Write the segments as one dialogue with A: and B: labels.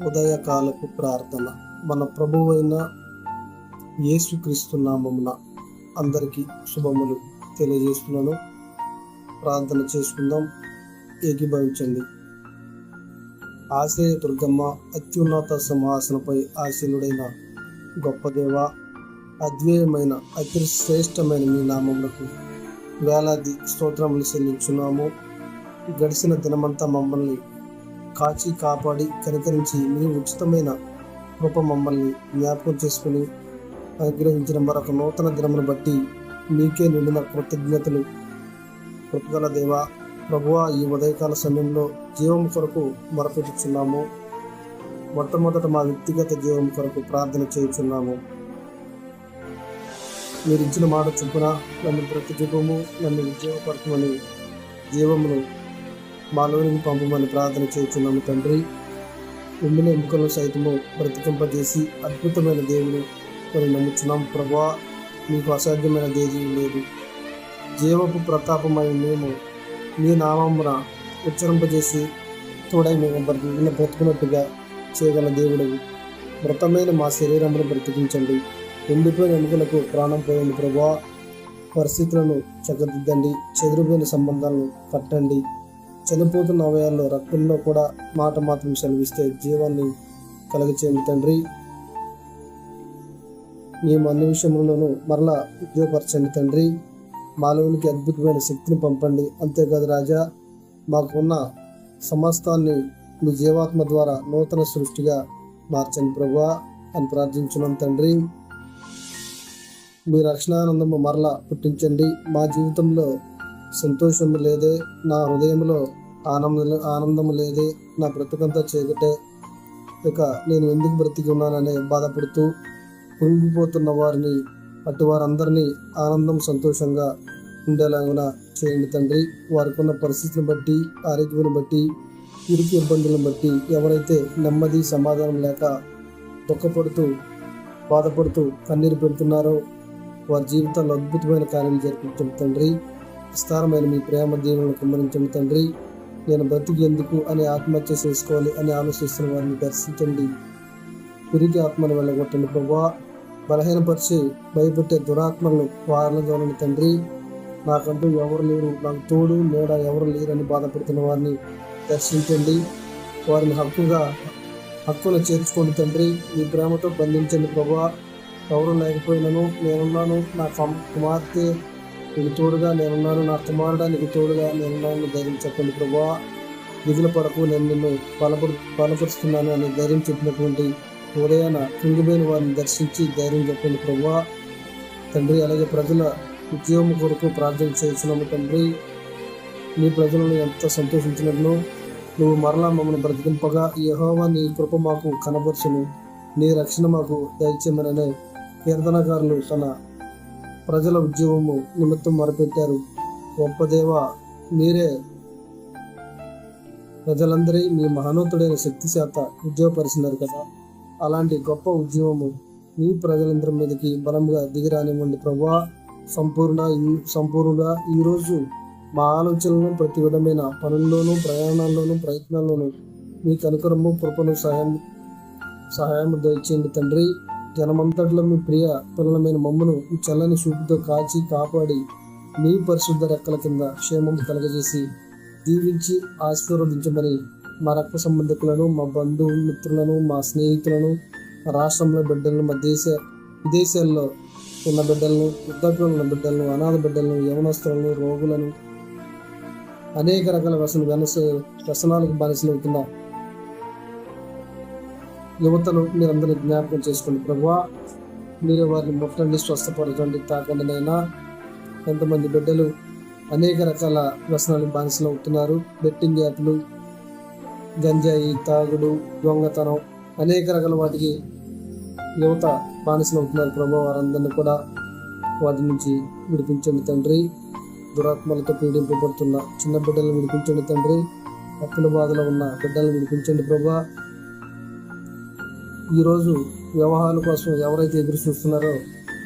A: ఉదయకాలపు ప్రార్థన. మన ప్రభువైన యేసుక్రీస్తు నామమున అందరికీ శుభములు తెలియజేస్తున్నాను. ప్రార్థన చేసుకుందాం, ఏకీభవించండి. ఆశ్రయ దుర్గమ్మ, అత్యున్నత సింహాసనపై ఆశీనుడైన గొప్ప దేవ, అద్వైతమైన అతి శ్రేష్టమైన మీ నామములకు వేలాది స్తోత్రములు చెల్లించున్నాము. గడిచిన దినమంతా మమ్మల్ని కాచి కాపాడి కనికరించి మీ ఉచితమైన కృప మమ్మల్ని జ్ఞాపకం చేసుకుని అనుగ్రహించిన మరొక నూతన దినమును బట్టి మీకే నిండిన కృతజ్ఞతలు. కృపగల దేవ, ప్రభువా, ఈ ఉదయకాల సమయంలో జీవం కొరకు మొరపెట్టుచున్నాము. మొట్టమొదట మా వ్యక్తిగత జీవం కొరకు ప్రార్థన చేయుచున్నాము. మీరు ఇచ్చిన మాట చొప్పున నన్ను బ్రతికిపము, నన్ను ఉద్యోగపరచమని జీవమును మాలోనికి పంపమని ప్రార్థన చేయుచున్నాము. తండ్రి, ఎండిన ఎముకలను సైతము బ్రతికింపజేసి అద్భుతమైన దేవుడు మరి నమ్ముచున్నాం. ప్రభువా, మీకు అసాధ్యమైన దేవి లేదు. జీవపు ప్రతాపమైన మేము మీ నామమున ఉచ్చరింపజేసి తోడై మేము బ్రతుకున్నట్టుగా చేయగల దేవుడు. మృతమైన మా శరీరమును బ్రతికించండి. ఎండిపోయిన ఎముకలకు ప్రాణం పోయండి. ప్రభువా, పరిస్థితులను చక్కదిద్దండి. చెదిరిపోయిన సంబంధాలను కట్టండి. చనిపోతున్న అవయాల్లో రక్తంలో కూడా మాట మాత్రం సెలవిస్తే జీవాన్ని కలగచేయండి. తండ్రి, మేము అన్ని విషయంలోనూ మరలా ఉద్యోగపరచండి. తండ్రి, మాలోనికి అద్భుతమైన శక్తిని పంపండి. అంతేకాదు రాజా, మాకున్న సమస్తాన్ని మీ జీవాత్మ ద్వారా నూతన సృష్టిగా మార్చండి ప్రభువా అని ప్రార్థించున్నాం. తండ్రి, మీ రక్షణానందము మరలా పుట్టించండి. మా జీవితంలో సంతోషము లేదే, నా హృదయంలో ఆనందము లేదే, నా బ్రతుకంతా చీకటే, ఇక నేను ఎందుకు బ్రతికి ఉన్నాననే బాధపడుతూ కుంగిపోతున్న వారిని, అటు వారందరినీ ఆనందం సంతోషంగా ఉండేలాగా చేయండి. తండ్రి, వారికి ఉన్న పరిస్థితిని బట్టి, ఆరోగ్యాన్ని బట్టి, ఇరుకు ఇబ్బందులను బట్టి ఎవరైతే నెమ్మది సమాధానం లేక దుఃఖపడుతూ బాధపడుతూ కన్నీరు పెడుతున్నారో వారి జీవితాల్లో అద్భుతమైన కార్యాలు జరిపించండి. తండ్రి, విస్తారమైన మీ ప్రేమ దీవెనలను కుమ్మరించండి. తండ్రి, నేను బ్రతికి ఎందుకు అని ఆత్మహత్య చేసుకోవాలి అని ఆలోచిస్తున్న వారిని దర్శించండి. తిరిగి ఆత్మను వెళ్ళగొట్టండి ప్రభువా. బలహీనపరిచి భయపెట్టే దురాత్మలను వారిని చూడండి. తండ్రి, నాకంటూ ఎవరు లేరు, నాకు తోడు నీడ ఎవరు లేరని బాధపడుతున్న వారిని దర్శించండి. వారిని హక్కును చేర్చుకోండి. తండ్రి, మీ ప్రేమతో బంధించండి ప్రభువా. ఎవరు లేకపోయినాను నేనున్నాను, నా కుమార్తె నీకు తోడుగా నేనున్నాను, నా కుమారుడా నీకు తోడుగా నేనున్నాను ధైర్యం చెప్పండి ప్రభువా. దిగులు పడకు, నేను నిన్ను బలపరుస్తున్నాను అని ధైర్యం చెప్పినటువంటి ఉదయాన కుంగిపోయిన వారిని దర్శించి ధైర్యం చెప్పండి ప్రభువా. తండ్రి, అలాగే ప్రజల ఉద్యోగం కొరకు ప్రార్థన చేస్తున్నాము. తండ్రి, నీ ప్రజలను ఎంత సంతోషించినట్లు నువ్వు మరలా మమ్మల్ని బ్రతికింపగా యెహోవా నీ కృప మాకు కనబరుచును, నీ రక్షణ మాకు దయచేయమననే కీర్తనకారులు తన ప్రజల ఉద్యోగము నిమిత్తం మొరపెట్టారు. గొప్ప దేవ, మీరే ప్రజలందరి మీ మహోన్నతుడైన శక్తి చేత ఉద్యోగపరిచినారు కదా. అలాంటి గొప్ప ఉద్యోగము మీ ప్రజలందరి మీదకి బలంగా దిగిరానివ్వండి ప్రభువా. సంపూర్ణంగా ఈరోజు మా ఆలోచనలను ప్రతి విధమైన పనుల్లోనూ, ప్రయాణాల్లోనూ, ప్రయత్నాల్లోనూ మీ కనుకరము కృపను సహాయం దయచేయండి. తండ్రి, జనమంతట్లో మీ ప్రియ పిల్లలమైన మమ్మను ఈ చల్లని చూపుతో కాచి కాపాడి మీ పరిశుద్ధ రెక్కల కింద క్షేమం కలగజేసి దీవించి ఆశీర్వదించమని మా రక్త సంబంధికులను, మా బంధుమిత్రులను, మా స్నేహితులను, మా రాష్ట్రంలో బిడ్డలను, మా విదేశాల్లో ఉన్న బిడ్డలను, వృద్ధాప్యంలో ఉన్న బిడ్డలను, అనాథ బిడ్డలను, యవనస్తులను, రోగులను, అనేక రకాల వ్యసనాలకు బానిసలవుతున్న యువతను మీరందరూ జ్ఞాపకం చేసుకోండి ప్రభువా. మీరే వారిని ముట్టండి, స్వస్థపరచండి, తాకండి నైనా. ఎంతమంది బిడ్డలు అనేక రకాల వ్యసనాలకు బానిసలు అవుతున్నారు. బెట్టింగ్ యాప్లు, గంజాయి, తాగుడు, దొంగతనం, అనేక రకాల వాటికి యువత బానిసలు అవుతున్నారు ప్రభువా. వారందరినీ కూడా వాటి నుంచి విడిపించండి తండ్రి. దురాత్మలతో పీడింపబడుతున్న చిన్న బిడ్డలను విడిపించండి తండ్రి. అప్పుల బాధలో ఉన్న బిడ్డలను విడిపించండి ప్రభువా. ఈరోజు వివాహాల కోసం ఎవరైతే ఎదురు చూస్తున్నారో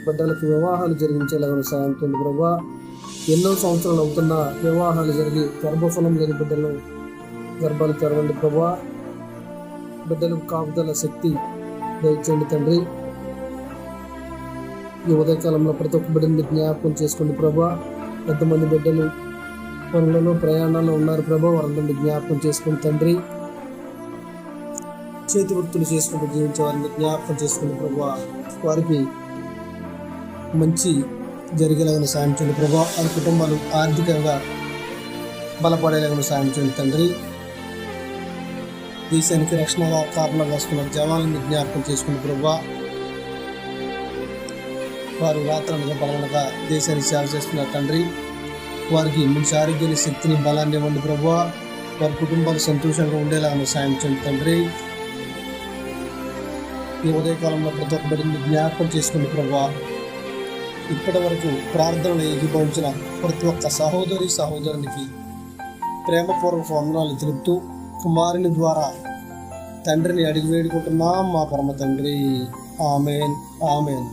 A: బిడ్డలకు వివాహాలు జరిగించేలాగా సాయం చేయండి ప్రభువా. ఎన్నో సంవత్సరాలు అవుతున్న వివాహాలు జరిగి గర్భఫలం లేని బిడ్డలను గర్భాలు తెరవండి ప్రభువా. బిడ్డలకు కాపుదల శక్తి దయచేయండి తండ్రి. ఈ ఉదయకాలంలో ప్రతి ఒక్క బిడ్డని జ్ఞాపకం చేసుకోండి ప్రభా. ఎంతమంది బిడ్డలు పనులలో ప్రయాణాల్లో ఉన్నారు ప్రభా, వారందరినీ జ్ఞాపకం చేసుకోండి తండ్రి. చేతి వృత్తులు చేసుకుంటూ జీవించే వారిని జ్ఞాపకం చేసుకోండి ప్రభా. వారికి మంచి జరిగేలాగా సాయం చేయండి ప్రభా. వారి కుటుంబాలు ఆర్థికంగా బలపడేలాగా సాయం చేయండి తండ్రి. దేశానికి రక్షణగా కాపలా కాసుకున్న జవాన్లను జ్ఞాపకం చేసుకుని ప్రభా, వారు రాత్రనగా బలనగా దేశానికి సేవ చేస్తున్నారు తండ్రి. వారికి మంచి ఆరోగ్యాన్ని, శక్తిని, బలాన్ని ఇవ్వండి ప్రభా. వారి కుటుంబాలు సంతోషంగా ఉండేలాగా సాయం చేయండి తండ్రి. ఈ ఉదయకాలంలో ప్రతి ఒక్క బిడ్డని జ్ఞాపకం చేసుకుని ప్రభా. ఇప్పటి వరకు ప్రార్థనలు ఏకీభవించిన ప్రతి ఒక్క సహోదరి సహోదరునికి ప్రేమపూర్వక వందనాలు తెలుపుతూ కుమారుని ద్వారా తండ్రిని అడిగి వేడుకుంటున్నాం మా పరమ తండ్రి. Amen, amen.